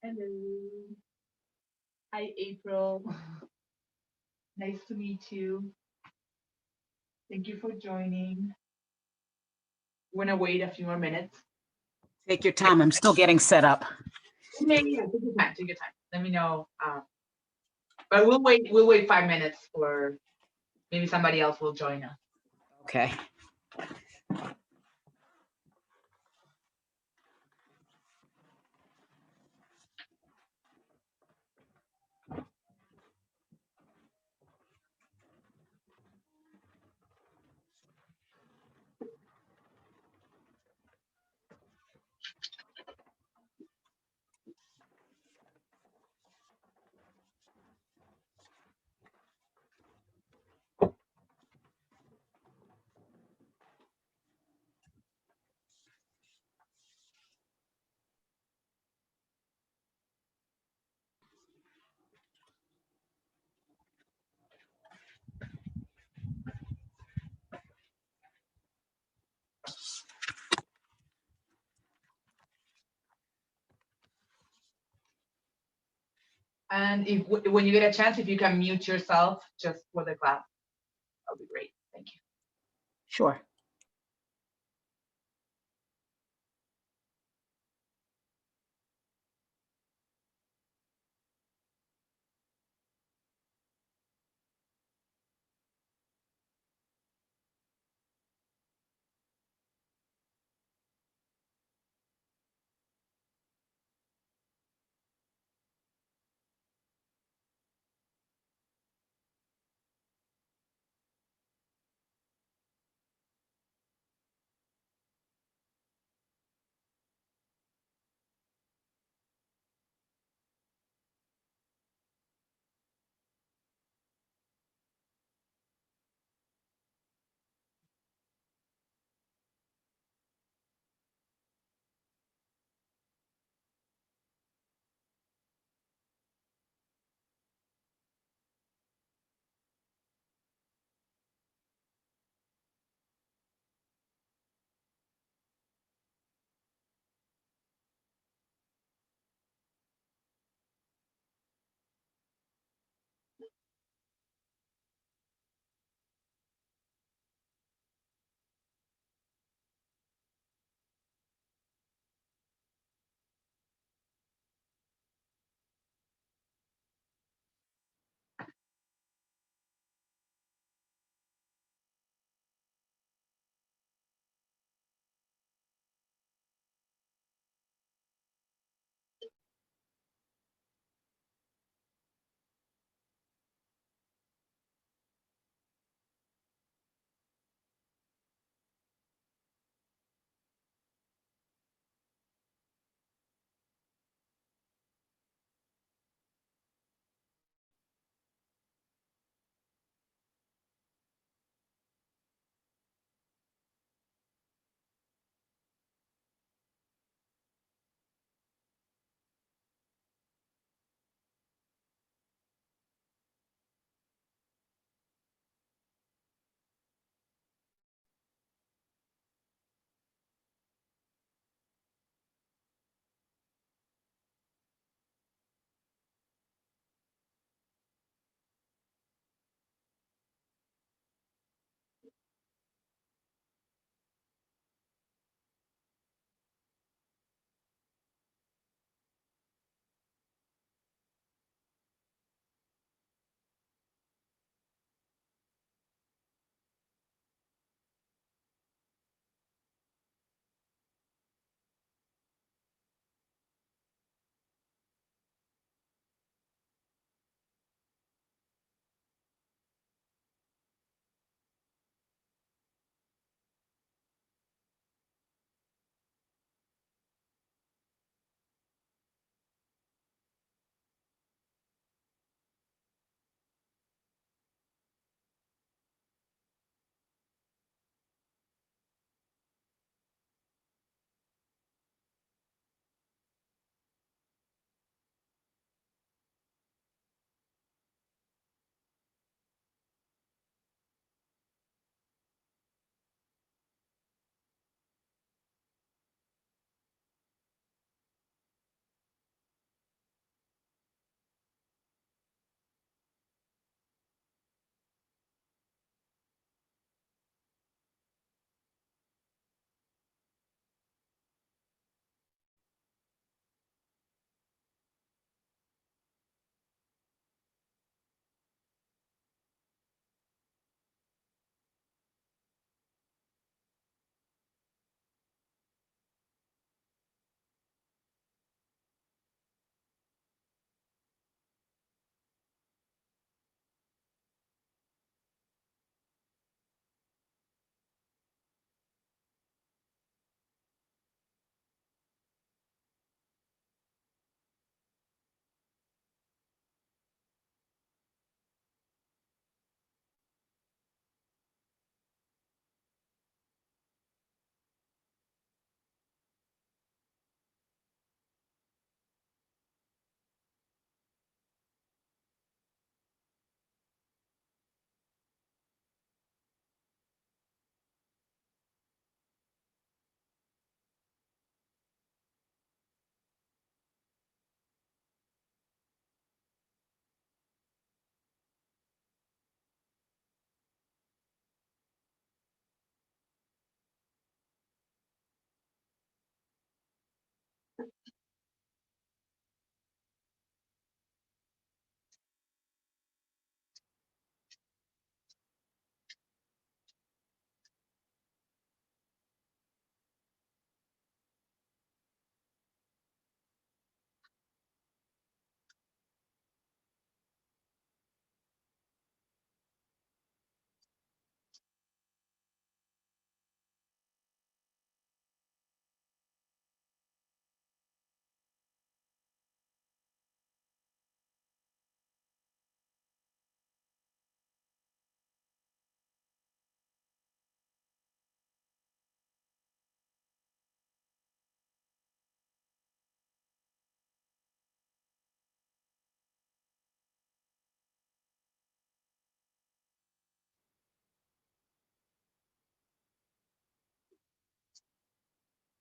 Hello. Hi, April. Nice to meet you. Thank you for joining. We're gonna wait a few more minutes. Take your time. I'm still getting set up. Yeah, yeah, take your time. Take your time. Let me know. But we'll wait. We'll wait 5 minutes for maybe somebody else will join us. Okay. And if when you get a chance, if you can mute yourself just for the class, that'll be great. Thank you. Sure.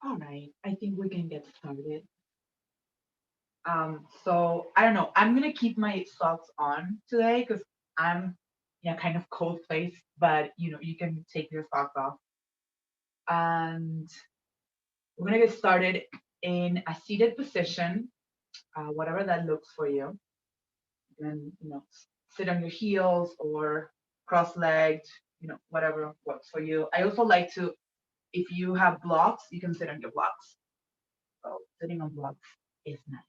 All right, I think we can get started. So I don't know. I'm gonna keep my socks on today because I'm in a kind of cold place, but you can take your socks off. And we're gonna get started in a seated position, whatever that looks for you. And sit on your heels or cross-legged, whatever works for you. I also like to, if you have blocks, you can sit on your blocks. So sitting on blocks is nice.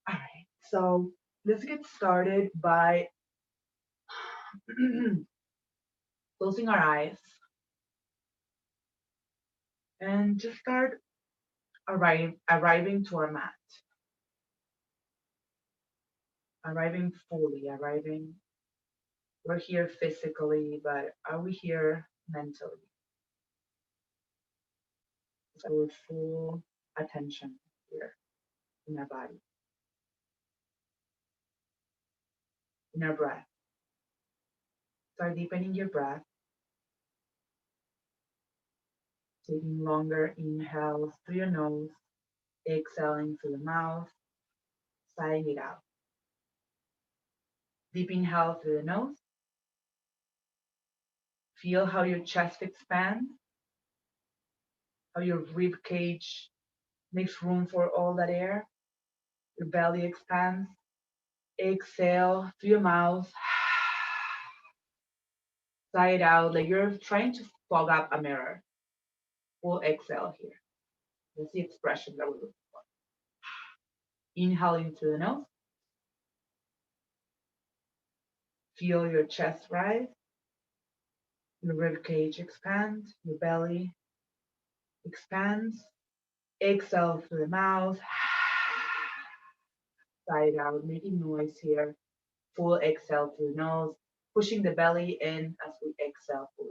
All right, so let's get started by closing our eyes and just start arriving to our mat, arriving fully, arriving. We're here physically, but are we here mentally? So with full attention here in our body, in our breath. Start deepening your breath, taking longer inhales through your nose, exhaling through the mouth, sighing it out. Deep inhale through the nose. Feel how your chest expands, how your rib cage makes room for all that air. Your belly expands. Exhale through your mouth. Sigh it out like you're trying to fog up a mirror. Full exhale here. That's the expression that we're looking for. Inhaling through the nose. Feel your chest rise. Your rib cage expands. Your belly expands. Exhale through the mouth. Sigh it out, making noise here. Full exhale through the nose, pushing the belly in as we exhale fully.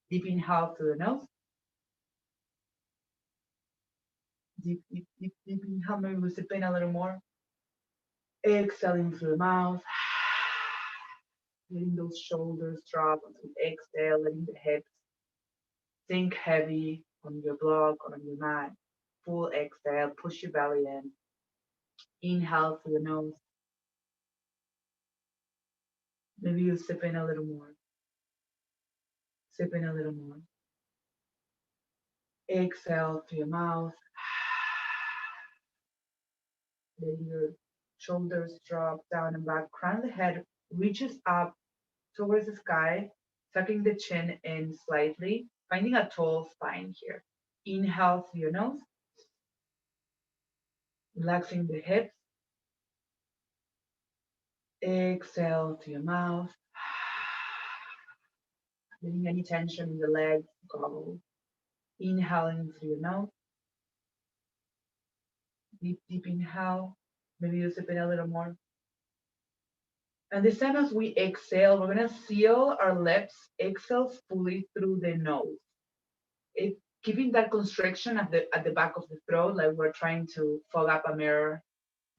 Deep inhale through the nose. Deep, deep, deep, deep inhale. Maybe we sip in a little more. Exhaling through the mouth. Letting those shoulders drop as we exhale, letting the hips sink heavy on your block or on your mat. Full exhale, push your belly in. Inhale through the nose. Maybe you sip in a little more. Sip in a little more. Exhale through your mouth. Letting your shoulders drop down and back. Crown of the head reaches up towards the sky, tucking the chin in slightly, finding a tall spine here. Inhale through your nose, relaxing the hips. Exhale through your mouth, letting any tension in the legs go. Inhaling through your nose. Deep, deep inhale. Maybe you sip in a little more. And this time as we exhale, we're gonna seal our lips, exhale fully through the nose. Keeping that constriction at the back of the throat, like we're trying to fog up a mirror,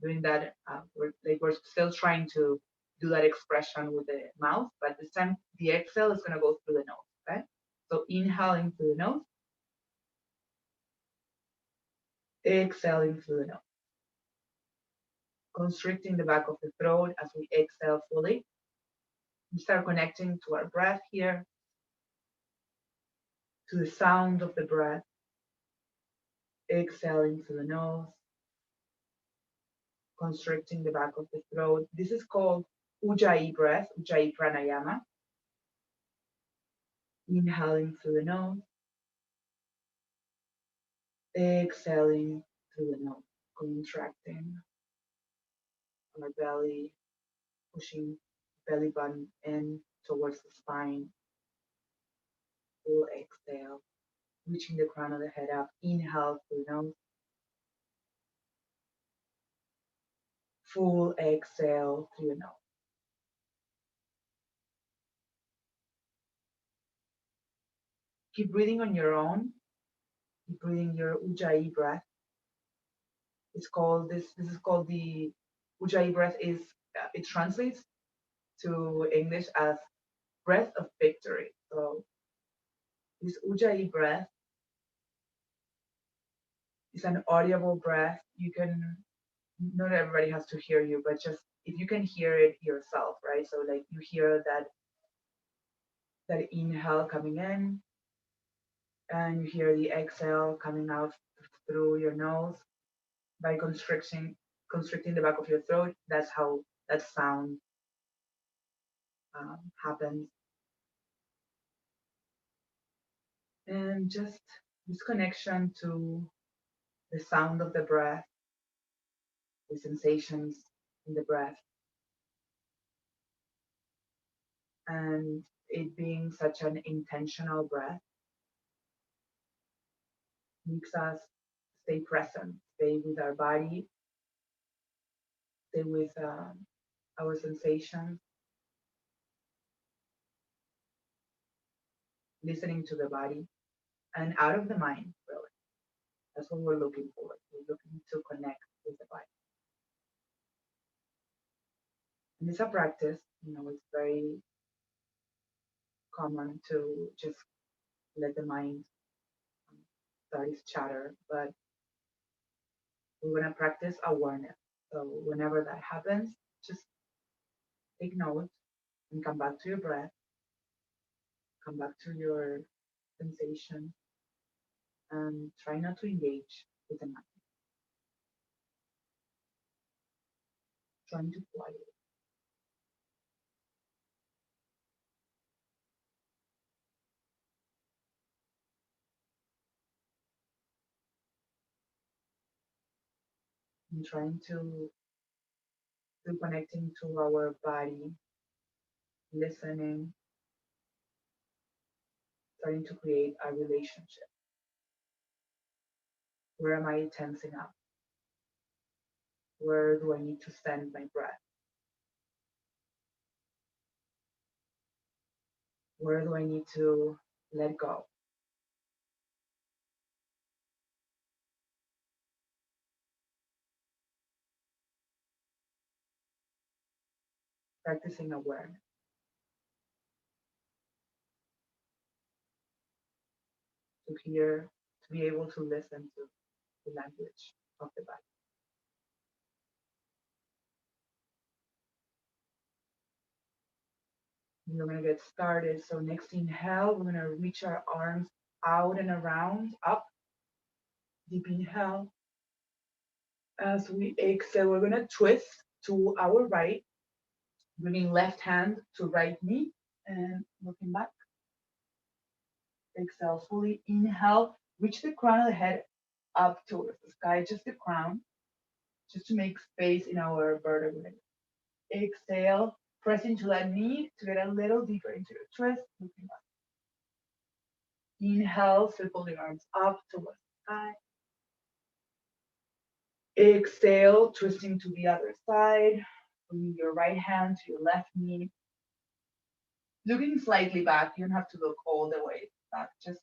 doing that. We're still trying to do that expression with the mouth, but this time the exhale is gonna go through the nose. Okay, so inhaling through the nose, exhaling through the nose, constricting the back of the throat as we exhale fully. We start connecting to our breath here, to the sound of the breath, exhaling through the nose, constricting the back of the throat. This is called Ujjayi breath, Ujjayi pranayama. Inhaling through the nose, exhaling through the nose, contracting our belly, pushing belly button in towards the spine. Full exhale, reaching the crown of the head up. Inhale through the nose. Full exhale through the nose. Keep breathing on your own. Keep breathing your Ujjayi breath. It's called this. This is called the Ujjayi breath. It translates to English as breath of victory. So this Ujjayi breath It's an audible breath. You can, not everybody has to hear you, but just if you can hear it yourself, right? So like you hear that inhale coming in, and you hear the exhale coming out through your nose by constricting the back of your throat. That's how that sound happens. And just this connection to the sound of the breath, the sensations in the breath, and it being such an intentional breath makes us stay present, stay with our body, stay with our sensations, listening to the body, and out of the mind, really. That's what we're looking for. We're looking to connect with the body. And it's a practice, it's very common to just let the mind start its chatter, but we're going to practice awareness. So whenever that happens, just take note and come back to your breath, come back to your sensation, and try not to engage with the mind. Trying to quiet it. And trying to connecting to our body, listening, trying to create a relationship. Where am I tensing up? Where do I need to send my breath? Where do I need to let go? Practicing awareness to hear, to be able to listen to the language of the body. We're going to get started. So next inhale, we're going to reach our arms out and around, up. Deep inhale. As we exhale, we're going to twist to our right, bringing left hand to right knee and looking back. Exhale, fully inhale, reach the crown of the head up towards the sky, just the crown, just to make space in our vertebrae. Exhale, press into that knee to get a little deeper into your twist, looking back. Inhale, circle the arms up towards the sky. Exhale, twisting to the other side, bringing your right hand to your left knee. Looking slightly back, you don't have to look all the way back. Just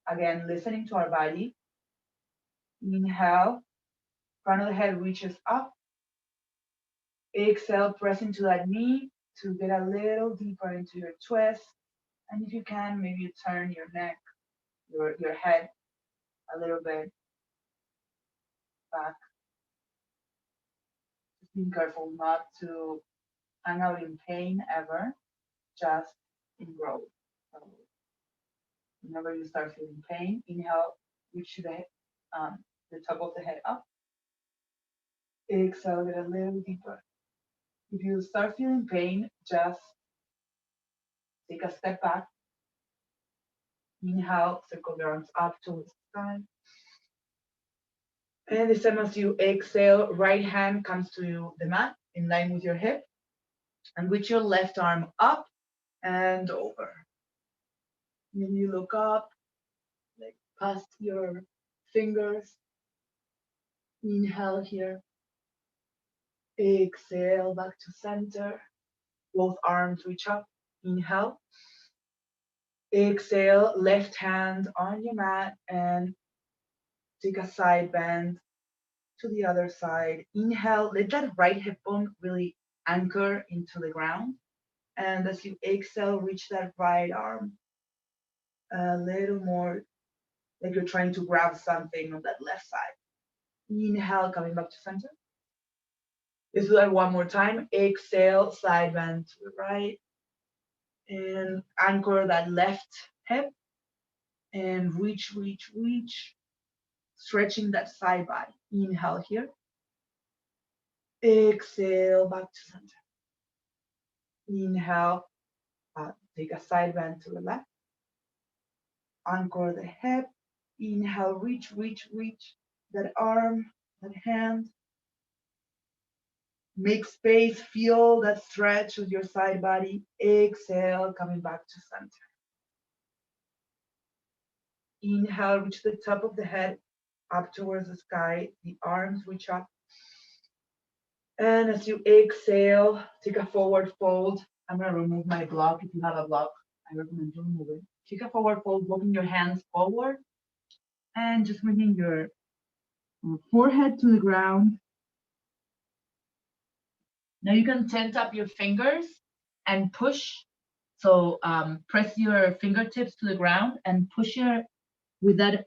again, listening to our body. Inhale, front of the head reaches up. Exhale, press into that knee to get a little deeper into your twist. And if you can, maybe you turn your neck, your head a little bit back. Just being careful not to hang out in pain ever, just in growth. So whenever you start feeling pain, inhale, reach the top of the head up. Exhale, get a little deeper. If you start feeling pain, just take a step back. Inhale, circle the arms up towards the sky. And the same as you exhale, right hand comes to the mat in line with your hip, and reach your left arm up and over. And then you look up, like past your fingers. Inhale here. Exhale, back to center. Both arms reach up. Inhale. Exhale, left hand on your mat and take a side bend to the other side. Inhale, let that right hip bone really anchor into the ground. And as you exhale, reach that right arm a little more, like you're trying to grab something on that left side. Inhale, coming back to center. Let's do that one more time. Exhale, side bend to the right. And anchor that left hip. And reach, reach, reach. Stretching that side body. Inhale here. Exhale, back to center. Inhale, take a side bend to the left. Anchor the hip. Inhale, reach, reach, reach. That arm, that hand. Make space, feel that stretch with your side body. Exhale, coming back to center. Inhale, reach the top of the head up towards the sky. The arms reach up. And as you exhale, take a forward fold. I'm going to remove my block. If you have a block, I recommend you remove it. Take a forward fold, walking your hands forward. And just bringing your forehead to the ground. Now you can tent up your fingers and push. So press your fingertips to the ground and push your, with that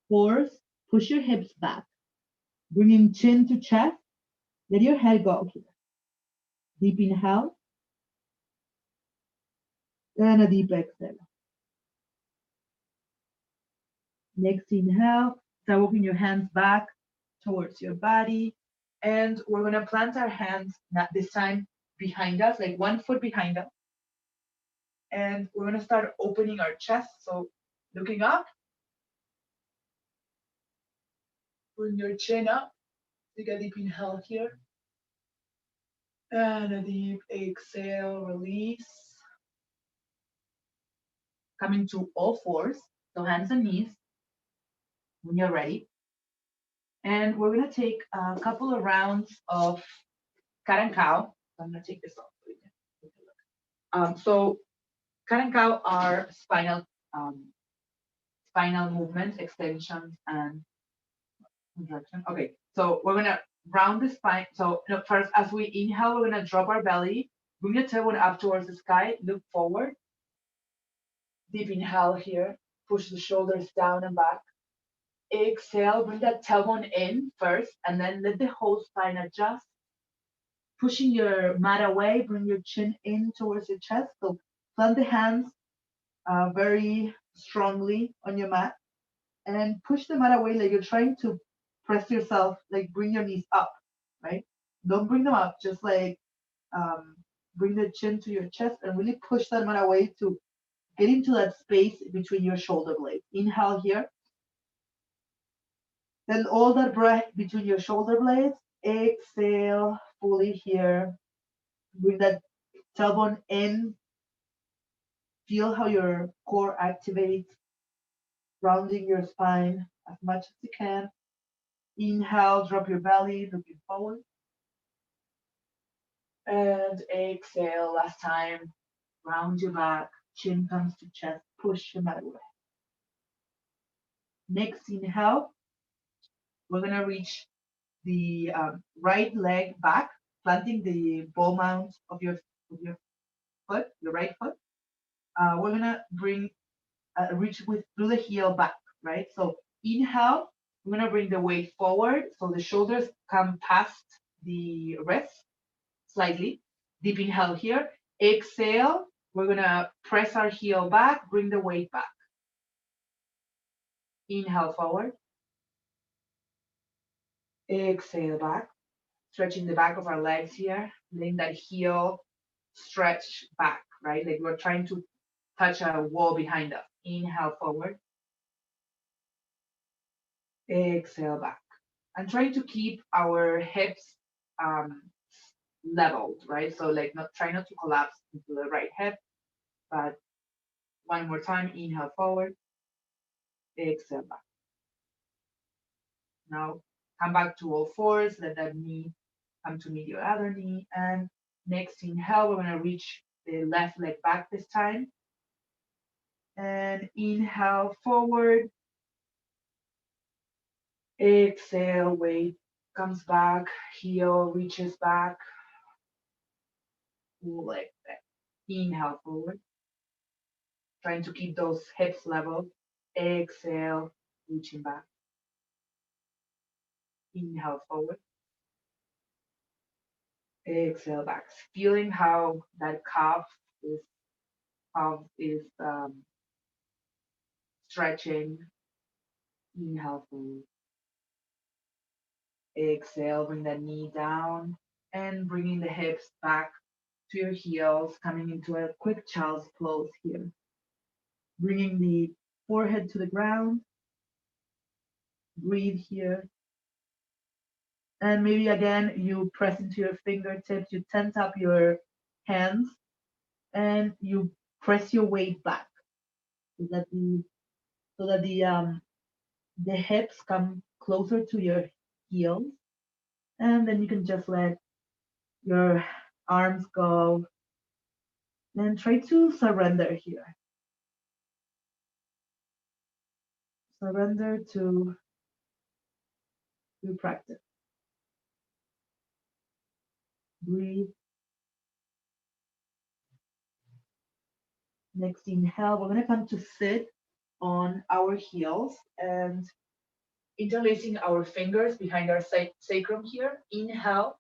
force, push your hips back. Bringing chin to chest. Let your head go here. Deep inhale. And a deep exhale. Next inhale, start walking your hands back towards your body. And we're going to plant our hands, not this time, behind us, like 1 foot behind us. And we're going to start opening our chest. So looking up, bring your chin up. Take a deep inhale here. And a deep exhale, release. Coming to all fours, so hands and knees when you're ready. And we're going to take a couple of rounds of cat and cow. I'm going to take this off. So cat and cow are spinal movements, extensions, and contraction. Okay, so we're going to round the spine. So first, as we inhale, we're going to drop our belly, bring the tailbone up towards the sky, look forward. Deep inhale here, push the shoulders down and back. Exhale, bring that tailbone in first, and then let the whole spine adjust. Pushing your mat away, bring your chin in towards your chest. So plant the hands very strongly on your mat and push the mat away like you're trying to press yourself, like bring your knees up, right? Don't bring them up, just like bring the chin to your chest and really push that mat away to get into that space between your shoulder blades. Inhale here. Then all that breath between your shoulder blades. Exhale fully here. Bring that tailbone in. Feel how your core activates, rounding your spine as much as you can. Inhale, drop your belly, looking forward. And exhale, last time. Round your back, chin comes to chest, push your mat away. Next inhale, we're gonna reach the right leg back, planting the ball mount of your foot, your right foot. We're gonna bring reach with through the heel back, right? So inhale, we're gonna bring the weight forward, so the shoulders come past the wrist slightly. Deep inhale here. Exhale, we're gonna press our heel back, bring the weight back. Inhale forward. Exhale back. Stretching the back of our legs here, letting that heel stretch back, right? Like we're trying to touch a wall behind us. Inhale forward. Exhale back. And trying to keep our hips leveled, right? So like try not to collapse into the right hip, but one more time, inhale forward, exhale back. Now come back to all fours, let that knee come to meet your other knee, and next inhale, we're gonna reach the left leg back this time. And inhale forward, exhale, weight comes back, heel reaches back, leg back. Inhale forward, trying to keep those hips level. Exhale, reaching back. Inhale forward. Exhale back. Feeling how that calf is stretching. Inhale forward. Exhale, bring that knee down and bringing the hips back to your heels, coming into a quick child's pose here. Bringing the forehead to the ground. Breathe here. And maybe again, you press into your fingertips, you tense up your hands, and you press your weight back so that the hips come closer to your heels. And then you can just let your arms go and try to surrender here. Surrender to your practice. Breathe. Next inhale, we're going to come to sit on our heels and interlacing our fingers behind our sacrum here. Inhale,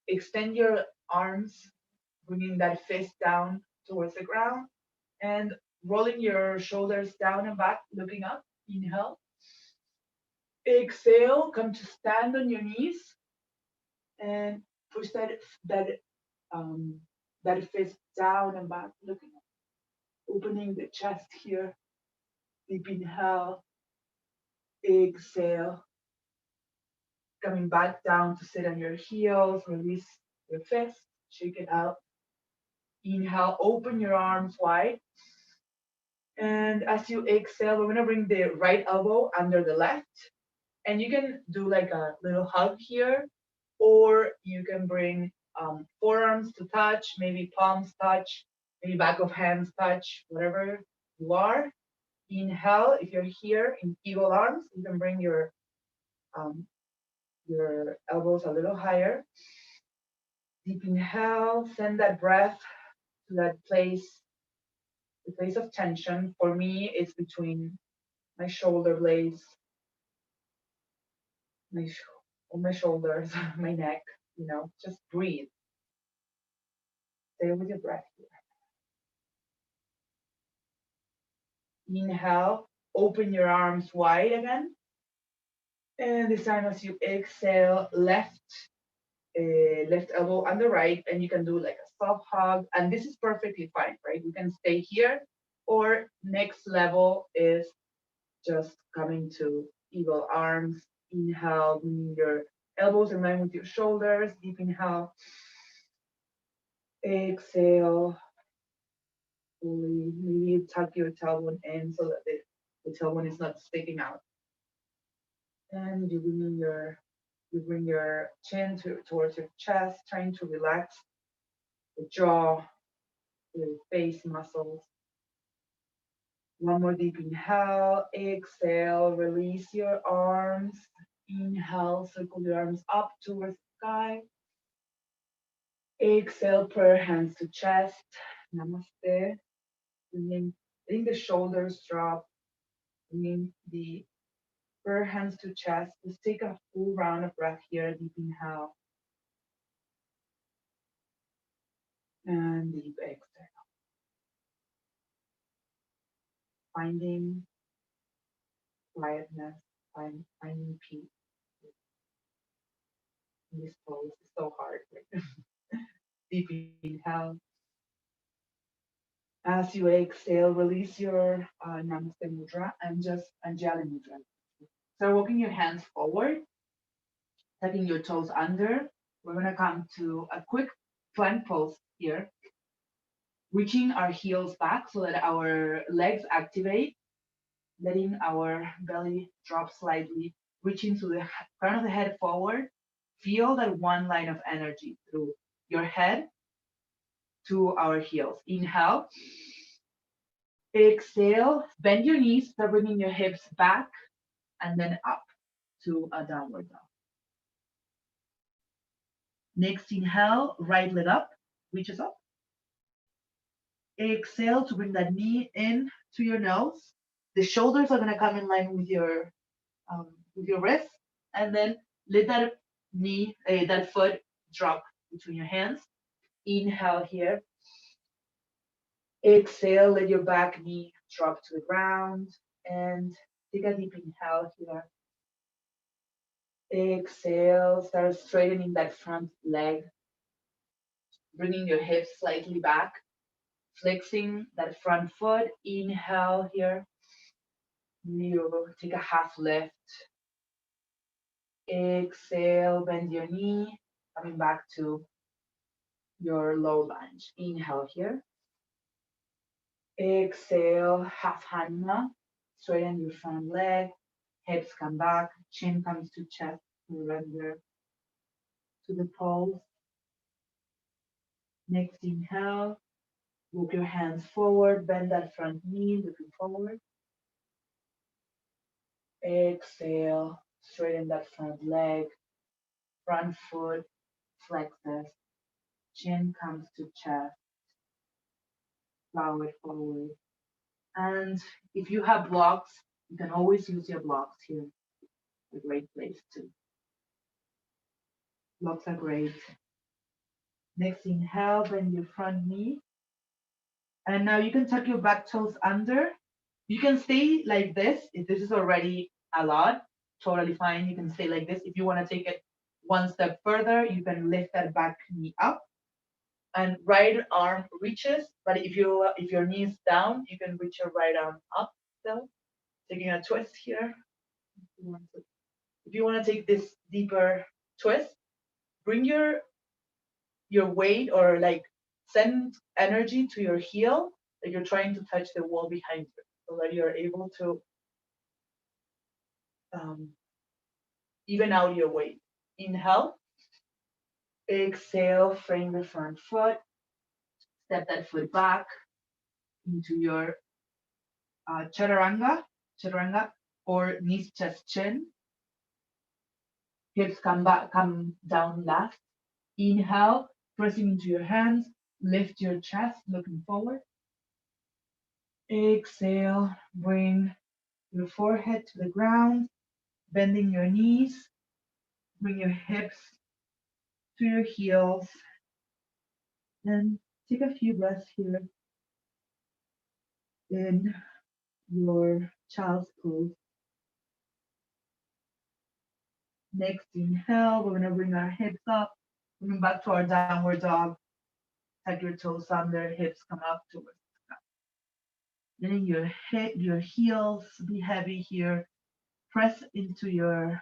extend your arms, bringing that fist down towards the ground and rolling your shoulders down and back, looking up. Inhale. Exhale, come to stand on your knees and push that um, that fist down and back, looking up, opening the chest here. Deep inhale, exhale, coming back down to sit on your heels, release your fist, shake it out. Inhale, open your arms wide. And as you exhale, we're gonna bring the right elbow under the left. And you can do like a little hug here, or you can bring forearms to touch, maybe palms touch, maybe back of hands touch, whatever you are. Inhale, if you're here in eagle arms, you can bring your elbows a little higher. Deep inhale, send that breath to that place, the place of tension. For me, it's between my shoulder blades, my shoulders, my neck, just breathe. Stay with your breath here. Inhale, open your arms wide again. And this time as you exhale, left elbow on the right, and you can do like a soft hug. And this is perfectly fine, right? You can stay here, or next level is just coming to eagle arms. Inhale, bring your elbows in line with your shoulders. Deep inhale. Exhale. Fully. Maybe you tuck your tailbone in so that the tailbone is not sticking out. And you bring your chin towards your chest, trying to relax the jaw, the face muscles. One more deep inhale, exhale, release your arms. Inhale, circle your arms up towards the sky. Exhale, prayer hands to chest. Namaste. Letting the shoulders drop. Bringing the prayer hands to chest. Let's take a full round of breath here. Deep inhale. And deep exhale. Finding quietness, finding peace. In this pose is so hard. Right? Deep inhale. As you exhale, release your Namaste Mudra and just Anjali Mudra. So walking your hands forward, tucking your toes under. We're gonna come to a quick plank pose here, reaching our heels back so that our legs activate, letting our belly drop slightly, reaching to the crown of the head forward. Feel that one line of energy through your head to our heels. Inhale. Exhale. Bend your knees, start bringing your hips back and then up to a downward dog. Next inhale, right leg up, reaches up. Exhale to bring that knee in to your nose. The shoulders are gonna come in line with your wrist, and then let that foot drop between your hands. Inhale here. Exhale, let your back knee drop to the ground and take a deep inhale here. Exhale, start straightening that front leg, bringing your hips slightly back, flexing that front foot. Inhale here. You take a half lift. Exhale, bend your knee, coming back to your low lunge. Inhale here. Exhale, half Hatha. Straighten your front leg, hips come back, chin comes to chest, surrender to the pulse. Next inhale, walk your hands forward, bend that front knee, looking forward. Exhale, straighten that front leg, front foot flexes, chin comes to chest, bow it forward. And if you have blocks, you can always use your blocks here. A great place too. Blocks are great. Next inhale, bend your front knee. And now you can tuck your back toes under. You can stay like this. If this is already a lot, totally fine. You can stay like this. If you want to take it one step further, you can lift that back knee up. And right arm reaches, but if your knee is down, you can reach your right arm up still. Taking a twist here. If you want to take this deeper twist, bring your weight or like send energy to your heel, like you're trying to touch the wall behind you, so that you're able to even out your weight. Inhale. Exhale, frame the front foot. Step that foot back into your chaturanga, or knees, chest, chin. Hips come back, come down last. Inhale, pressing into your hands. Lift your chest, looking forward. Exhale, bring your forehead to the ground, bending your knees. Bring your hips to your heels. And take a few breaths here in your child's pose. Next inhale, we're gonna bring our hips up, coming back to our downward dog. Tuck your toes under, hips come up towards the sky. Letting your heels be heavy here. Press into your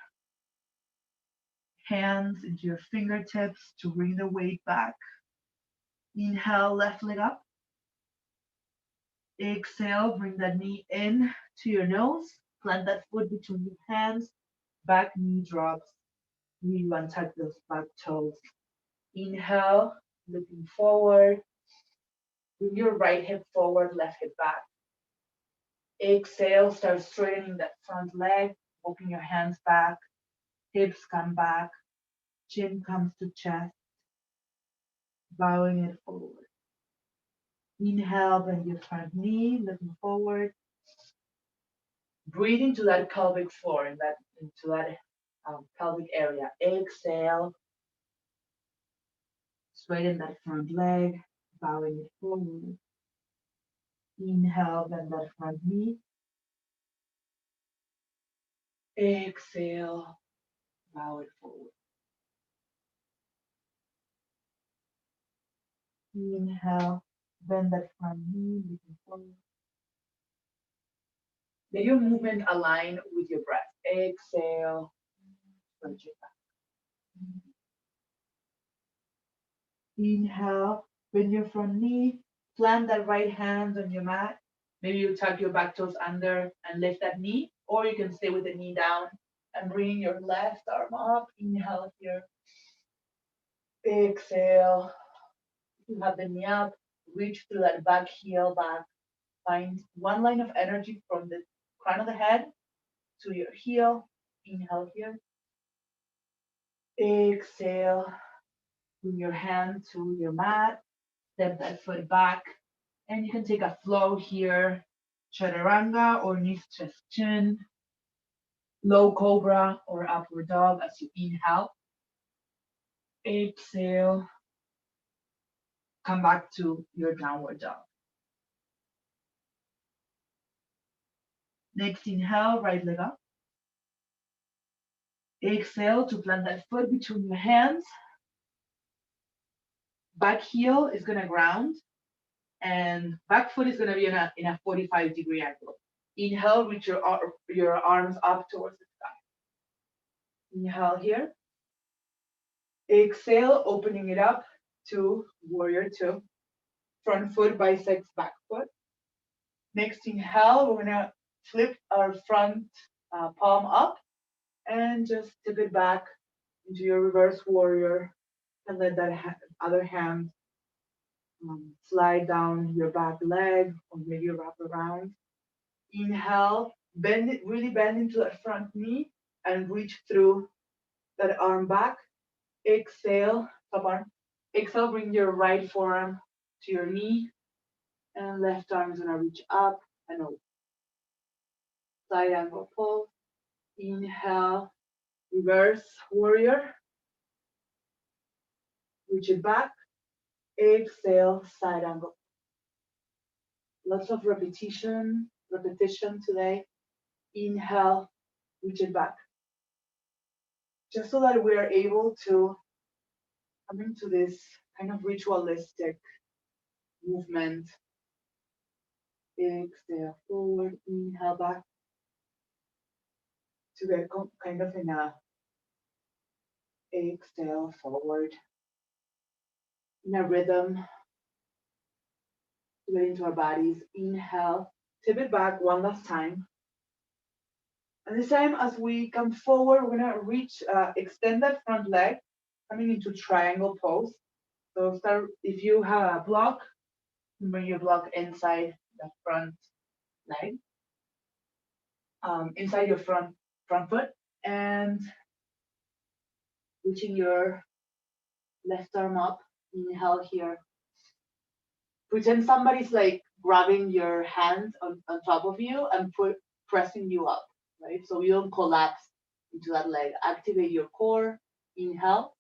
hands, into your fingertips to bring the weight back. Inhale, left leg up. Exhale, bring that knee in to your nose. Plant that foot between your hands. Back knee drops. You untuck those back toes. Inhale, looking forward. Bring your right hip forward, left hip back. Exhale, start straightening that front leg, walking your hands back. Hips come back. Chin comes to chest. Bowing it forward. Inhale, bend your front knee, looking forward. Breathe into that pelvic floor, into that pelvic area. Exhale. Straighten that front leg, bowing it forward. Inhale, bend that front knee. Exhale, bow it forward. Inhale, bend that front knee, looking forward. Let your movement align with your breath. Exhale, stretch it back. Inhale, bend your front knee, plant that right hand on your mat. Maybe you tuck your back toes under and lift that knee, or you can stay with the knee down and bring your left arm up. Inhale here. Exhale. You have the knee up, reach through that back heel back. Find one line of energy from the crown of the head to your heel. Inhale here. Exhale. Bring your hand to your mat. Step that foot back. And you can take a flow here. Chaturanga or knees, chest, chin. low cobra or upward dog as you inhale. Exhale, come back to your downward dog. Next inhale, right leg up. Exhale to plant that foot between your hands. Back heel is gonna ground and back foot is gonna be in a 45-degree angle. Inhale, reach your arms up towards the sky. Inhale here. Exhale, opening it up to warrior two. Front foot bisects back foot. Next inhale, we're gonna flip our front palm up and just tip it back into your reverse warrior and let that other hand slide down your back leg or maybe wrap around. Inhale, bend it, really bend into that front knee and reach through that arm back. Exhale, top arm. Exhale, bring your right forearm to your knee and left arm is gonna reach up and over. Side angle pull. Inhale, reverse warrior. Reach it back. Exhale, side angle. Lots of repetition today. Inhale, reach it back. Just so that we are able to come into this kind of ritualistic movement. Exhale, forward, inhale back. To get kind of in a exhale, forward. In a rhythm. To get into our bodies. Inhale, tip it back one last time. And this time, as we come forward, we're gonna reach, extend that front leg, coming into triangle pose. So start, if you have a block, bring your block inside the front leg, inside your front foot, and reaching your left arm up. Inhale here. Pretend somebody's like grabbing your hands on top of you and pressing you up, right? So you don't collapse into that leg. Activate your core. Inhale.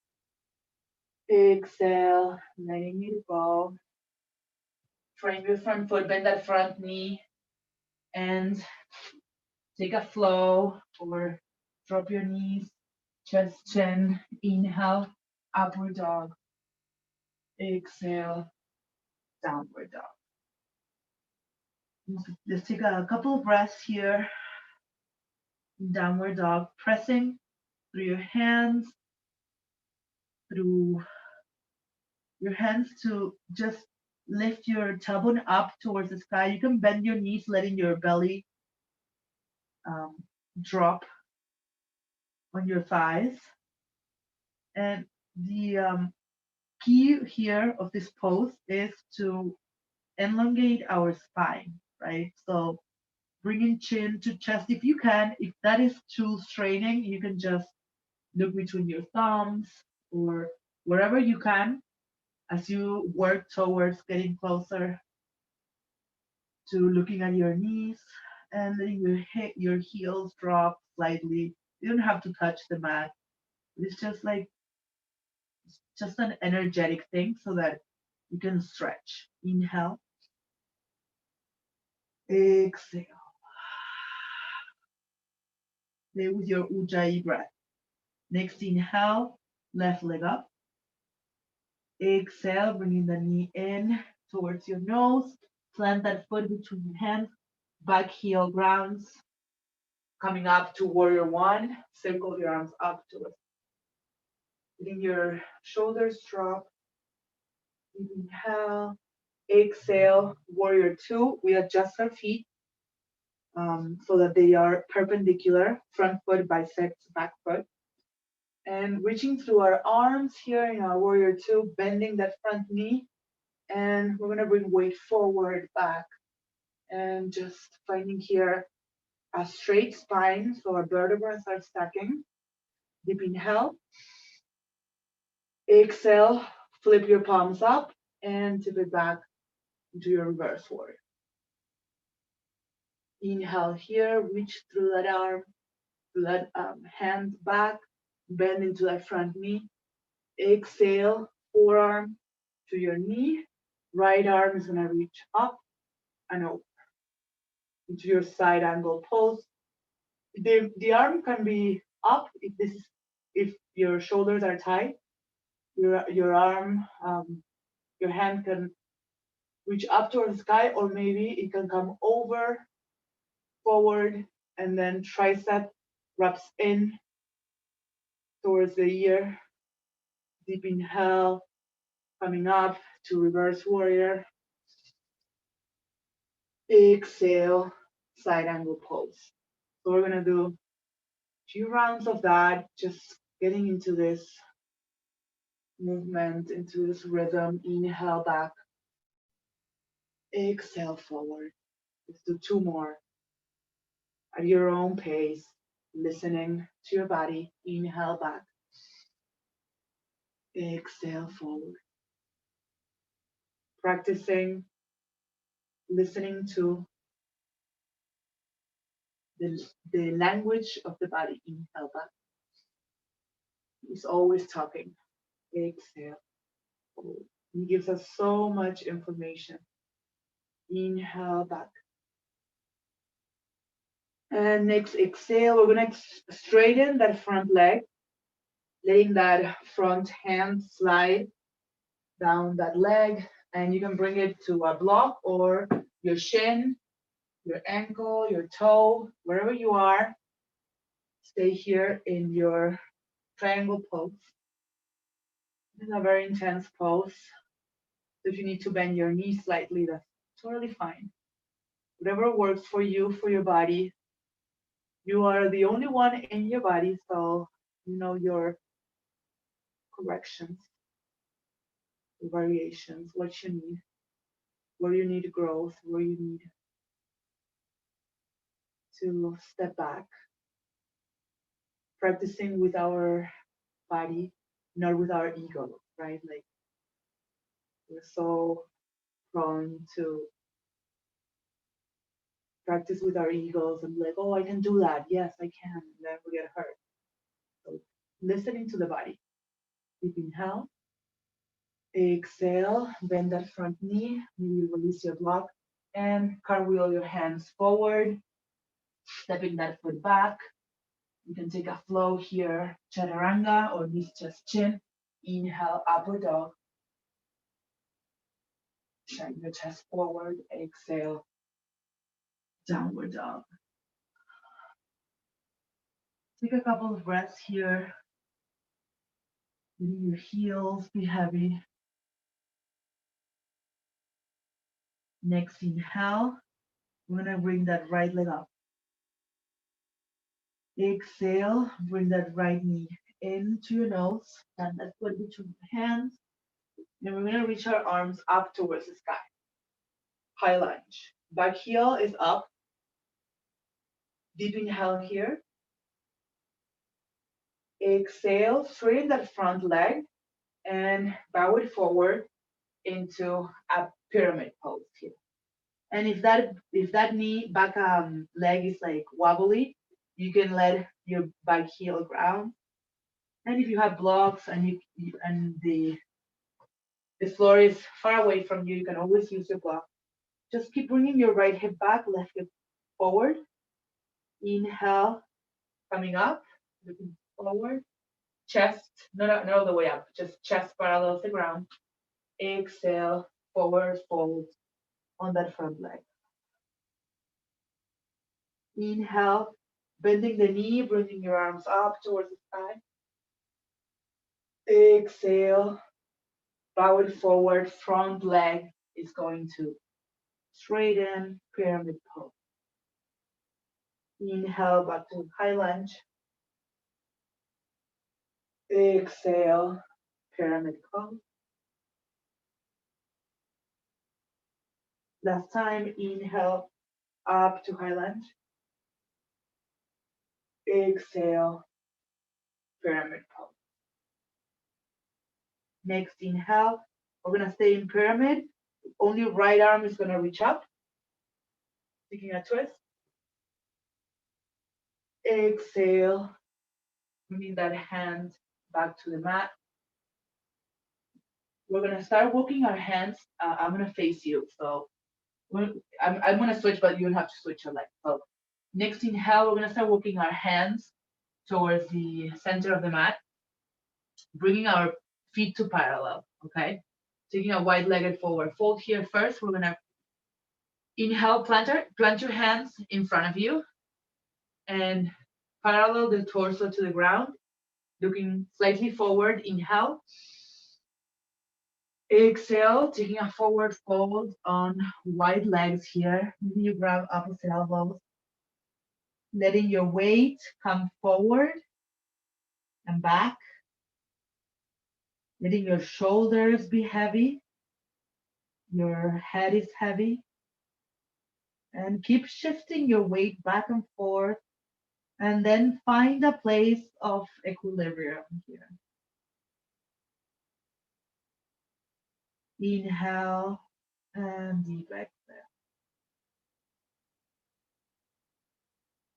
Exhale, letting it go. Train your front foot, bend that front knee, and take a flow or drop your knees, chest, chin. Inhale, upward dog. Exhale, downward dog. Just take a couple of breaths here. Downward dog, pressing through your hands, to just lift your tailbone up towards the sky. You can bend your knees, letting your belly drop on your thighs. And the key here of this pose is to elongate our spine, right? So bringing chin to chest if you can. If that is too straining, you can just look between your thumbs or wherever you can as you work towards getting closer to looking at your knees and letting your heels drop slightly. You don't have to touch the mat. It's just an energetic thing so that you can stretch. Inhale. Exhale. Stay with your Ujjayi breath. Next inhale, left leg up. Exhale, bringing the knee in towards your nose. Plant that foot between your hands. Back heel grounds. Coming up to warrior one. Circle your arms up to it. Letting your shoulders drop. Inhale. Exhale, warrior two. We adjust our feet so that they are perpendicular. Front foot bisects back foot. And reaching through our arms here in our warrior two, bending that front knee. And we're gonna bring weight forward, back. And just finding here a straight spine, so our vertebrae are stacking. Deep inhale. Exhale, flip your palms up and tip it back into your reverse warrior. Inhale here, reach through that arm, Let hand back, bend into that front knee. Exhale, forearm to your knee. Right arm is gonna reach up and over into your side angle pose. The arm can be up if your shoulders are tight. Your arm, your hand can reach up towards the sky, or maybe it can come over, forward, and then tricep wraps in towards the ear. Deep inhale, coming up to reverse warrior. Exhale, side angle pose. So we're gonna do a few rounds of that, just getting into this movement, into this rhythm. Inhale back, exhale forward. Let's do two more at your own pace, listening to your body. Inhale back, exhale forward. Practicing listening to the language of the body. Inhale back. He's always talking. Exhale forward. He gives us so much information. Inhale back. And next exhale, we're gonna straighten that front leg, letting that front hand slide down that leg, and you can bring it to a block or your shin, your ankle, your toe, wherever you are. Stay here in your triangle pose. This is a very intense pose. If you need to bend your knee slightly, that's totally fine. Whatever works for you, for your body. You are the only one in your body, so you know your corrections, your variations, what you need, where you need growth, where you need to step back. Practicing with our body, not with our ego, right? Like we're so prone to practice with our egos and like, oh, I can do that. Yes, I can. And then we get hurt. So listening to the body. Deep inhale. Exhale, bend that front knee. Maybe release your block and cartwheel your hands forward, stepping that foot back. You can take a flow here, chaturanga or knees, chest, chin. Inhale, upward dog. Shine your chest forward. Exhale, downward dog. Take a couple of breaths here. Letting your heels be heavy. Next inhale, we're gonna bring that right leg up. Exhale, bring that right knee into your nose, and that foot between your hands. And we're gonna reach our arms up towards the sky. High lunge. Back heel is up. Deep inhale here. Exhale, straighten that front leg and bow it forward into a pyramid pose here. And if that knee back leg is like wobbly, you can let your back heel ground. And if you have blocks and the floor is far away from you, you can always use your block. Just keep bringing your right hip back, left hip forward. Inhale, coming up, looking forward. Chest, not all the way up, just chest parallel to the ground. Exhale, forward fold on that front leg. Inhale, bending the knee, bringing your arms up towards the sky. Exhale, bow it forward, front leg is going to straighten, pyramid pose. Inhale, back to high lunge. Exhale, pyramid pose. Last time, inhale, up to high lunge. Exhale, pyramid pose. Next inhale, we're gonna stay in pyramid. Only right arm is gonna reach up, taking a twist. Exhale, bringing that hand back to the mat. We're gonna start walking our hands. I'm gonna face you, so I'm gonna switch, but you don't have to switch your leg. So next inhale, we're gonna start walking our hands towards the center of the mat, bringing our feet to parallel. Okay, taking a wide-legged forward fold here first. We're gonna inhale, plant your hands in front of you, and parallel the torso to the ground, looking slightly forward. Inhale. Exhale, taking a forward fold on wide legs here. Maybe you grab opposite elbows, letting your weight come forward and back, letting your shoulders be heavy, your head is heavy, and keep shifting your weight back and forth, and then find a place of equilibrium here. Inhale and deep exhale.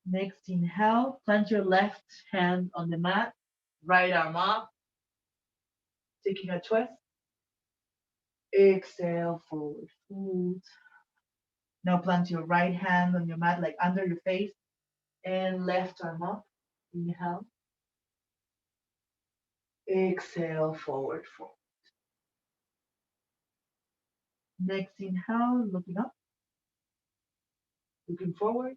Next inhale, plant your left hand on the mat, right arm up, taking a twist. Exhale, forward fold. Now plant your right hand on your mat, like under your face, and left arm up. Inhale. Exhale, forward fold. Next inhale, looking up, looking forward.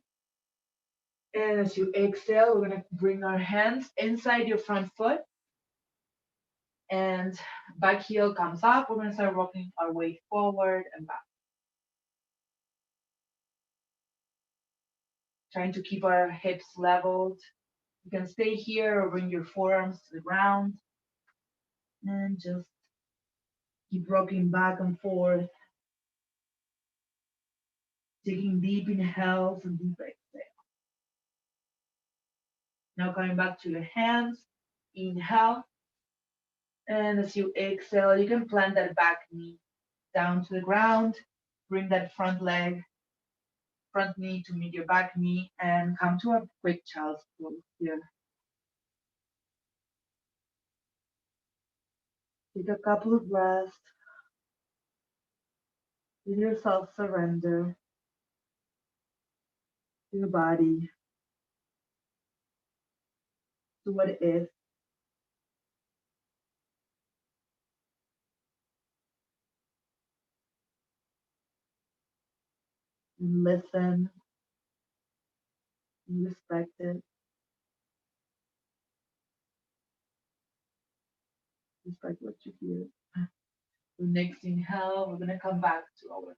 And as you exhale, we're gonna bring our hands inside your front foot, and back heel comes up. We're gonna start rocking our weight forward and back. Trying to keep our hips leveled. You can stay here or bring your forearms to the ground and just keep rocking back and forth, taking deep inhales and deep exhales. Now coming back to your hands, inhale, and as you exhale, you can plant that back knee down to the ground, bring that front knee to meet your back knee, and come to a quick child's pose here. Take a couple of breaths. Let yourself surrender to your body, to what it is. And listen and respect it. Respect what you hear. So next inhale, we're gonna come back to our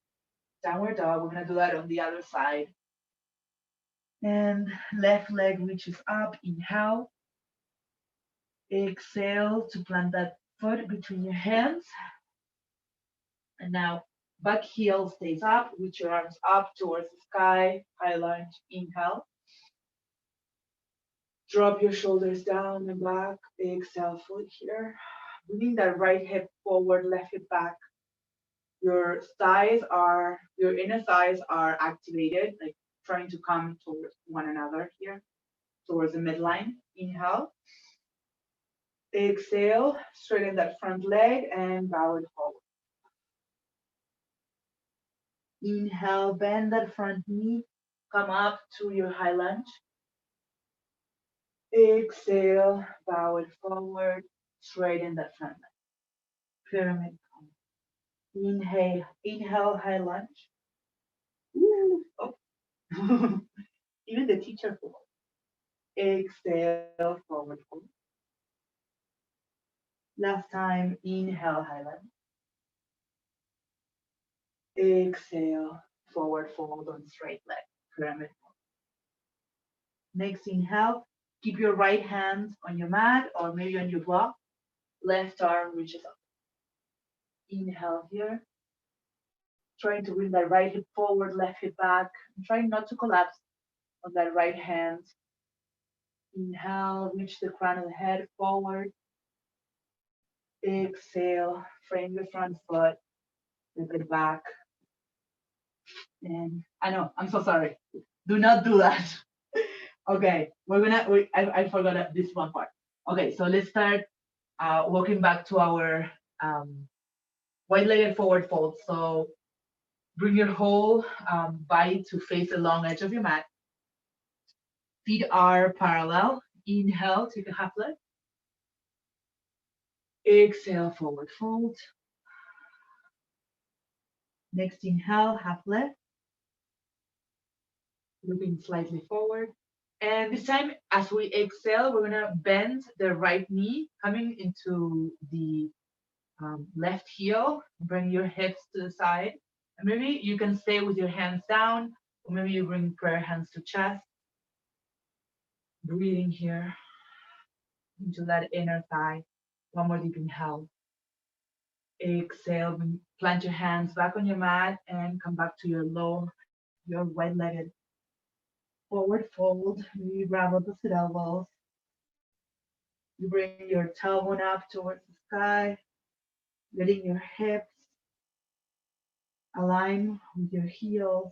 downward dog. We're gonna do that on the other side. And left leg reaches up, inhale. Exhale to plant that foot between your hands. And now back heel stays up, reach your arms up towards the sky, high lunge, inhale. Drop your shoulders down and back, exhale, foot here. Bringing that right hip forward, left hip back. Your inner thighs are activated, like trying to come towards one another here, towards the midline. Inhale. Exhale, straighten that front leg and bow it forward. Inhale, bend that front knee, come up to your high lunge. Exhale, bow it forward, straighten that front leg. Pyramid pose. Inhale, high lunge. Ooh, oh. Even the teacher falls. Exhale, forward fold. Last time, inhale, high lunge. Exhale, forward fold on straight leg, pyramid fold. Next inhale, keep your right hand on your mat or maybe on your block. Left arm reaches up. Inhale here. Trying to bring that right hip forward, left hip back. And trying not to collapse on that right hand. Inhale, reach the crown of the head forward. Exhale, frame your front foot, flip it back. And I know, I'm so sorry. Do not do that. Okay, I forgot this one part. Okay, so let's start walking back to our um, wide-legged forward fold. So bring your whole body to face the long edge of your mat. Feet are parallel. Inhale, take a half lift. Exhale, forward fold. Next inhale, half lift, looking slightly forward. And this time, as we exhale, we're gonna bend the right knee, coming into the left heel. Bring your hips to the side. And maybe you can stay with your hands down, or maybe you bring prayer hands to chest. Breathing here into that inner thigh. One more deep inhale. Exhale, plant your hands back on your mat and come back to your wide-legged forward fold. You grab opposite elbows. You bring your tailbone up towards the sky, letting your hips align with your heels.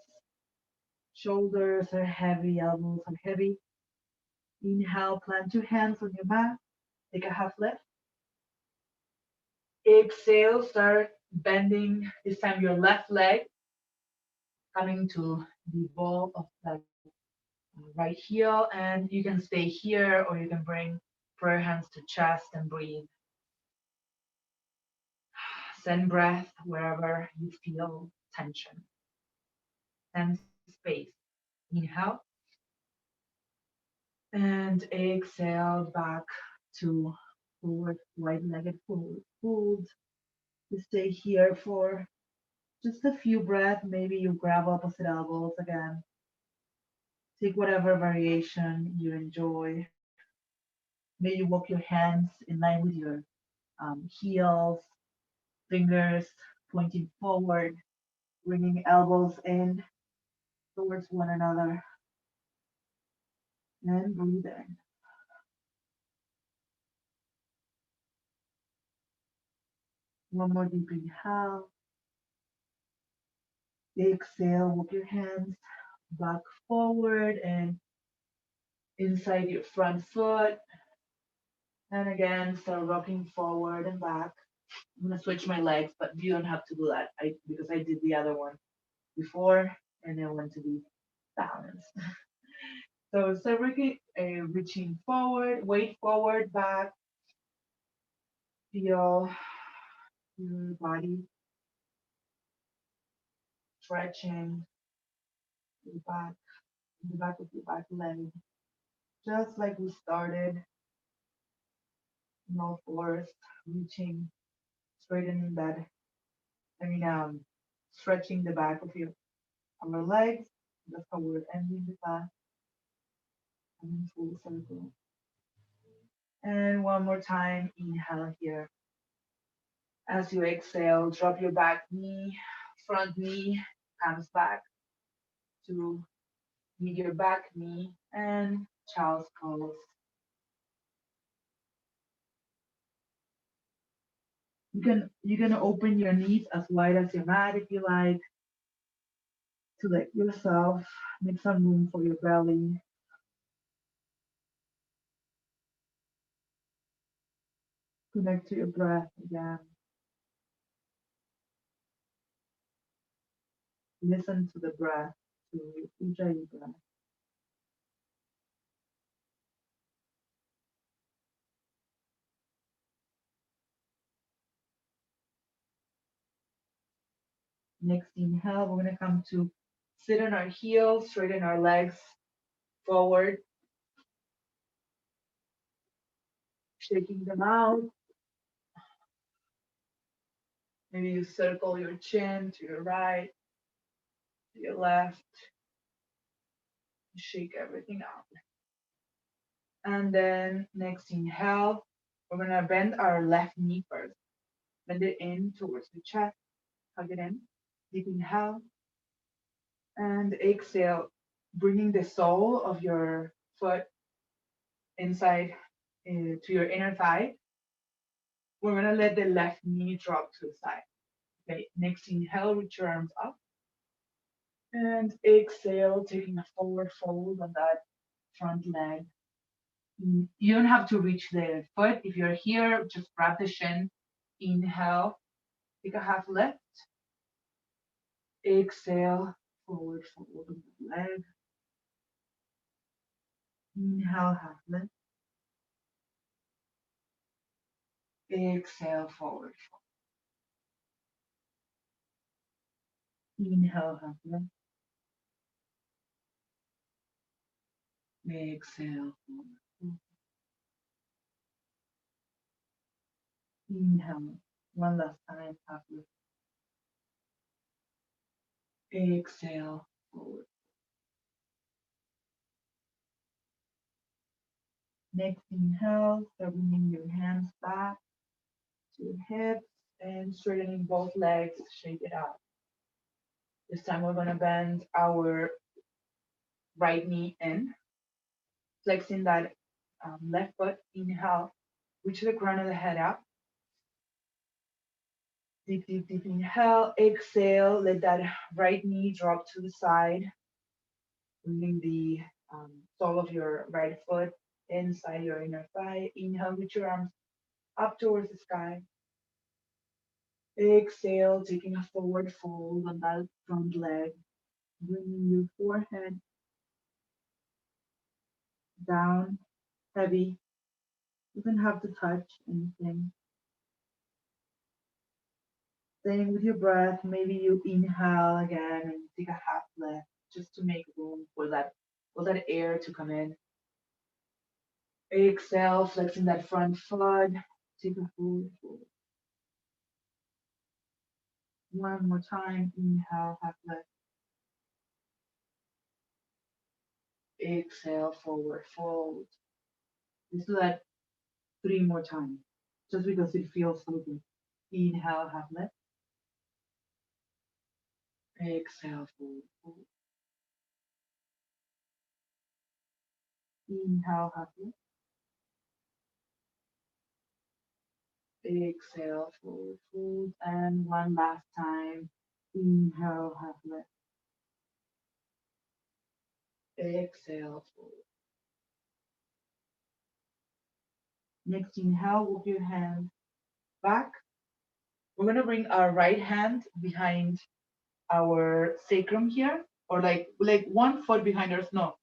Shoulders are heavy, elbows are heavy. Inhale, plant your hands on your mat. Take a half lift. Exhale, start bending. This time your left leg coming to the ball of the right heel, and you can stay here or you can bring prayer hands to chest and breathe. Send breath wherever you feel tension. Send space. Inhale and exhale back to forward, wide-legged forward fold. You stay here for just a few breaths. Maybe you grab opposite elbows again. Take whatever variation you enjoy. Maybe you walk your hands in line with your heels, fingers pointing forward, bringing elbows in towards one another, and breathe in. One more deep inhale. Exhale, walk your hands back forward and inside your front foot. And again, start rocking forward and back. I'm gonna switch my legs, but you don't have to do that. Because I did the other one before and I want to be balanced. So start reaching forward, weight forward, back. Feel your body stretching your back, the back of your back leg. Just like we started, no force, reaching, straightening that, stretching the back of our legs. That's how we're ending the class. And full circle. And one more time, inhale here. As you exhale, drop your back knee, front knee comes back to meet your back knee and child's pose. You can open your knees as wide as your mat if you like to let yourself make some room for your belly. Connect to your breath again. Listen to the breath, to Ujjayi breath. Next inhale, we're gonna come to sit on our heels, straighten our legs forward, shaking them out. Maybe you circle your chin to your right, to your left, shake everything out. And then next inhale, we're gonna bend our left knee first. Bend it in towards the chest, hug it in. Deep inhale and exhale, bringing the sole of your foot inside to your inner thigh. We're gonna let the left knee drop to the side. Okay, next inhale, reach your arms up. And exhale, taking a forward fold on that front leg. You don't have to reach the foot. If you're here, just grab the shin. Inhale, take a half lift. Exhale, forward fold of the leg. Inhale, half lift. Exhale, forward fold. Inhale, half lift. Exhale, forward fold. Inhale, one last time, half lift. Exhale, forward. Next inhale, start bringing your hands back to your hips and straightening both legs, shake it out. This time we're gonna bend our right knee in, flexing that left foot. Inhale, reach the crown of the head up. Deep, deep, deep inhale. Exhale, let that right knee drop to the side, bringing the sole of your right foot inside your inner thigh. Inhale, reach your arms up towards the sky. Exhale, taking a forward fold on that front leg, bringing your forehead down, heavy. Doesn't have to touch anything. Staying with your breath, maybe you inhale again and take a half lift just to make room for that air to come in. Exhale, flexing that front foot. Take a forward fold. One more time. Inhale, half lift. Exhale, forward fold. Let's do that 3 more times, just because it feels so good. Inhale, half lift. Exhale, forward fold. Inhale, half lift. Exhale, forward fold. And one last time. Inhale, half lift. Exhale, forward. Next inhale, walk your hand back. We're gonna bring our right hand behind our sacrum here, or like 1 foot behind us. No,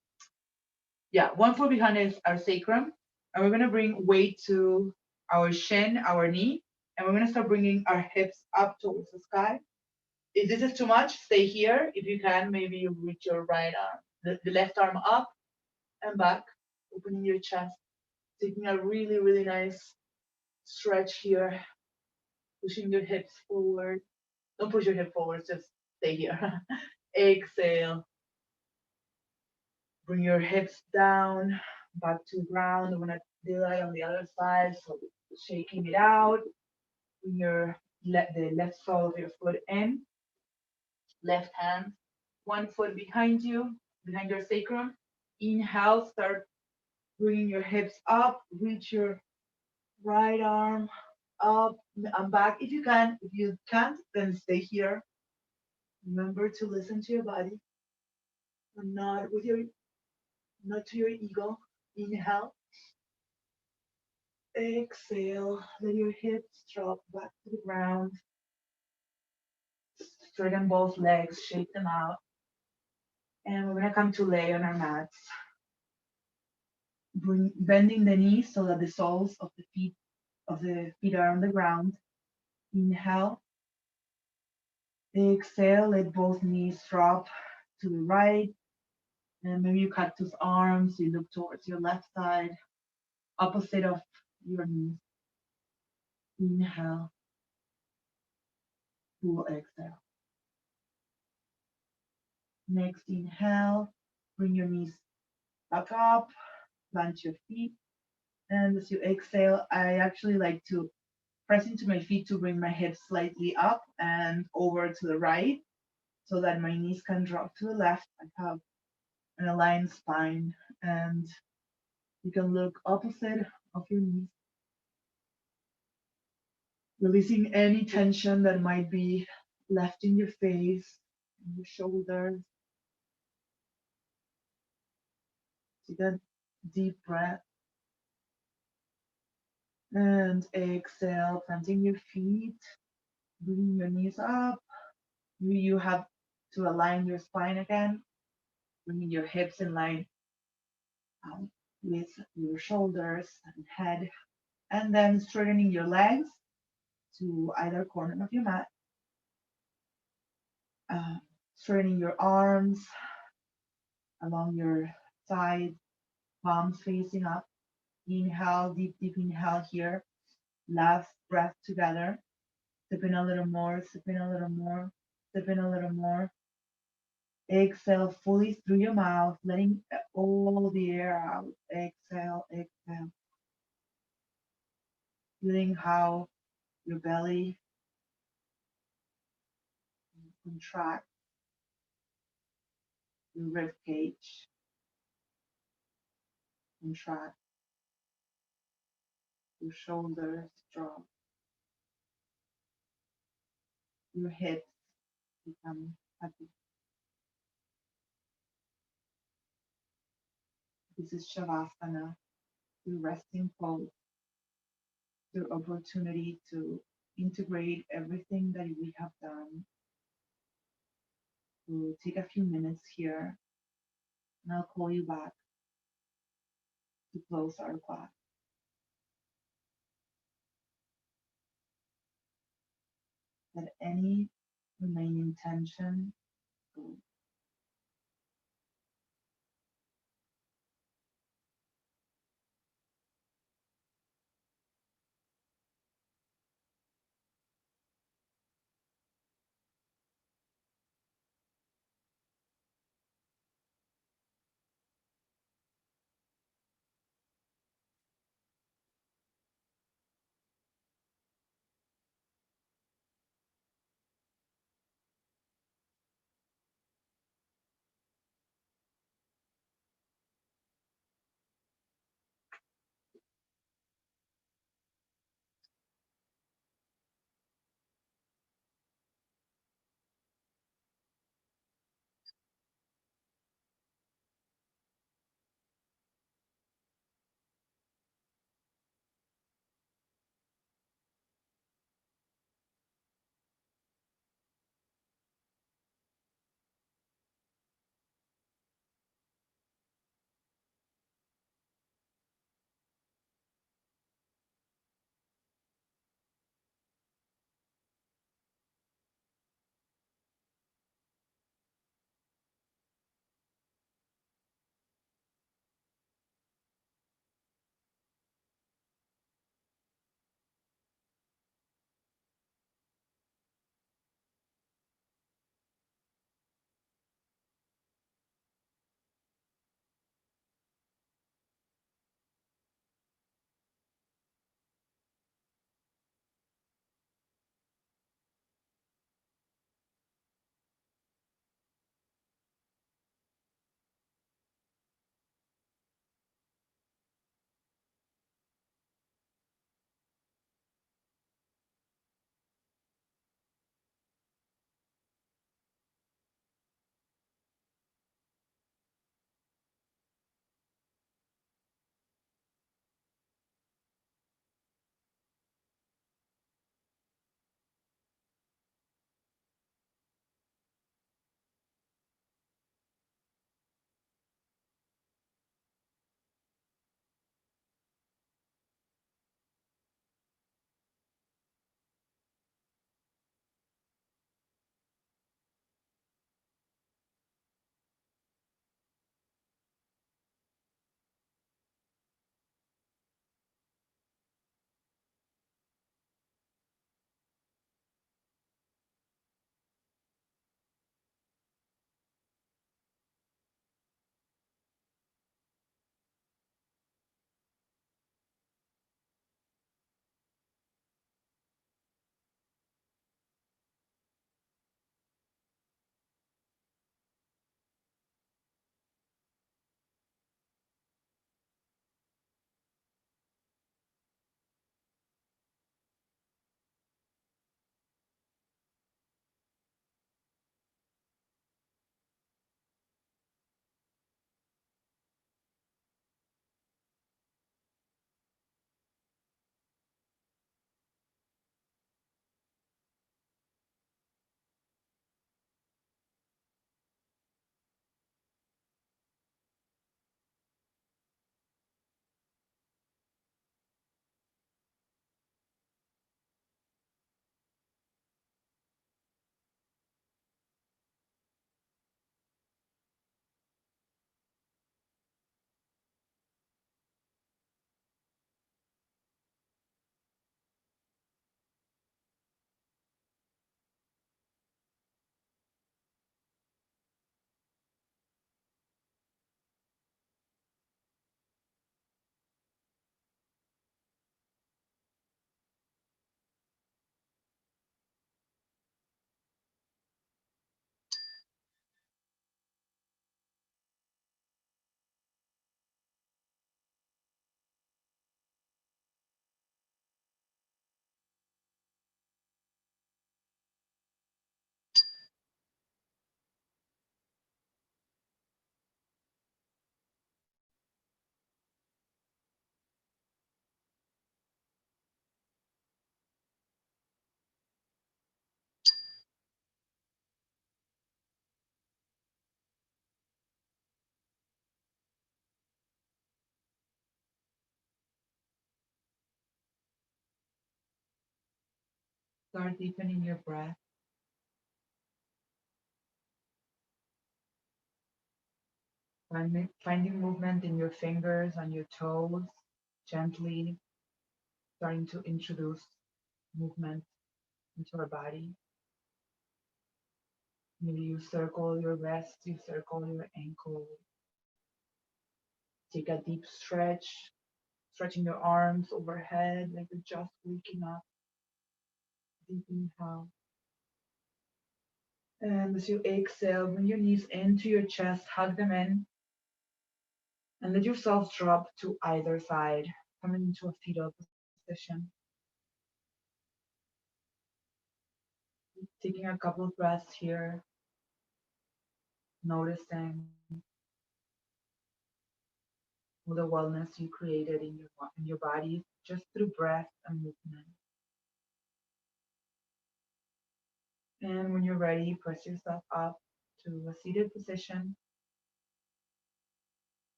yeah, 1 foot behind is our sacrum, and we're gonna bring weight to our shin, our knee, and we're gonna start bringing our hips up towards the sky. If this is too much, stay here. If you can, maybe you reach your right arm, the left arm up and back, opening your chest, taking a really, really nice stretch here, pushing your hips forward. Don't push your hip forward, just stay here. Exhale. Bring your hips down, back to ground. I'm gonna do that on the other side, so shaking it out. Bring the left sole of your foot in, left hand, 1 foot behind you, behind your sacrum. Inhale, start bringing your hips up, reach your right arm up and back if you can. If you can't, then stay here. Remember to listen to your body and not to your ego. Inhale. Exhale, let your hips drop back to the ground. Straighten both legs, shake them out. And we're gonna come to lay on our mats. Bending the knees so that the soles of the feet are on the ground. Inhale. Exhale, let both knees drop to the right. And maybe you cactus arms, you look towards your left side, opposite of your knees. Inhale. Full exhale. Next inhale, bring your knees back up, plant your feet. And as you exhale, I actually like to press into my feet to bring my hips slightly up and over to the right so that my knees can drop to the left. I have an aligned spine, and you can look opposite of your knees, releasing any tension that might be left in your face, in your shoulders. Take a deep breath and exhale, planting your feet, bringing your knees up. You have to align your spine again, bringing your hips in line um, with your shoulders and head, and then straightening your legs to either corner of your mat, uh, straightening your arms along your side, palms facing up. Inhale, deep, deep inhale here. Last breath together. Sip in a little more, sip in a little more, sip in a little more. Exhale fully through your mouth, letting all the air out. Exhale, exhale. Feeling how your belly contracts, your rib cage contracts, your shoulders drop, your hips become happy. This is Shavasana, your resting pose, your opportunity to integrate everything that we have done. We'll take a few minutes here and I'll call you back to close our class. Let any remaining tension go. Start deepening your breath. Finding movement in your fingers, on your toes, gently starting to introduce movement into our body. Maybe you circle your wrist, you circle your ankle. Take a deep stretch, stretching your arms overhead like you're just waking up. Deep inhale. And as you exhale, bring your knees into your chest, hug them in, and let yourself drop to either side, coming into a fetal position. Taking a couple of breaths here, noticing all the wellness you created in your body just through breath and movement. And when you're ready, press yourself up to a seated position.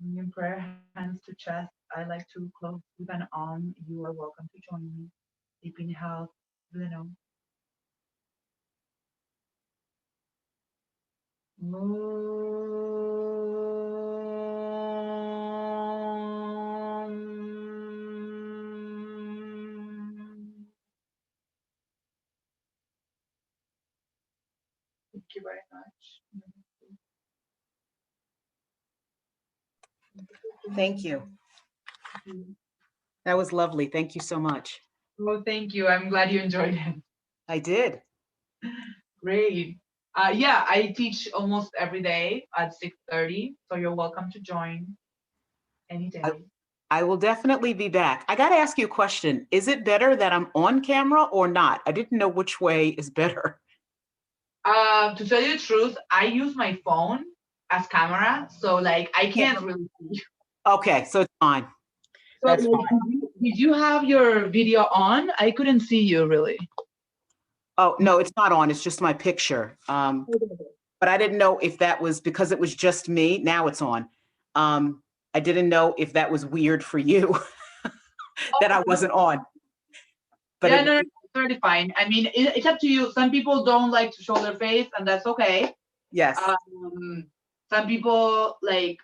Bring your prayer hands to chest. I like to close with an Om. You are welcome to join me. Deep inhale through the nose. Thank you very much. Thank you. That was lovely. Thank you so much. Well, thank you. I'm glad you enjoyed it. I did. Great. Yeah, I teach almost every day at 6:30, so you're welcome to join any day. I will definitely be back. I got to ask you a question. Is it better that I'm on camera or not? I didn't know which way is better. To tell you the truth, I use my phone as camera, so like I can't really see you. Okay, so it's fine. So That's like, fine. did you have your video on? I couldn't see you really. Oh, no, it's not on. It's just my picture. But I didn't know if that was because it was just me. Now it's on. I didn't know if that was weird for you that I wasn't on. But yeah, no, it's totally fine. I mean, it's up to you. Some people don't like to show their face, and that's okay. yes, Some people like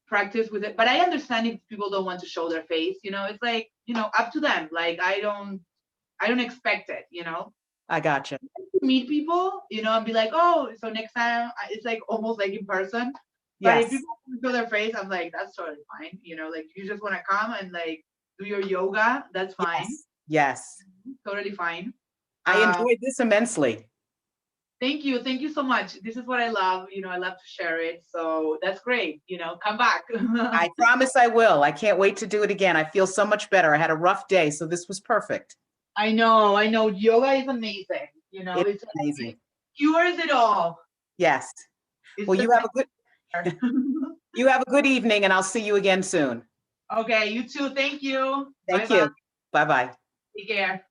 practice with it, but I understand if people don't want to show their face. You know, it's like, up to them. Like I don't expect it. I gotcha. Meet people, and be like, oh, so next time it's like almost like in person. But if Yes, people want to show their face, I'm like, that's totally fine. Like you just want to come and like do your yoga, that's fine. yes. Totally fine. I enjoyed this immensely. Thank you so much. This is what I love. I love to share it. So that's great. Come back. I promise I will. I can't wait to do it again. I feel so much better. I had a rough day, so this was perfect. I know. Yoga is amazing. It's amazing. It cures it all. Yes. It's Well, the you have a good evening, and I'll see you again soon. Okay, you too. Thank you. Thank you. Bye-bye. Take care.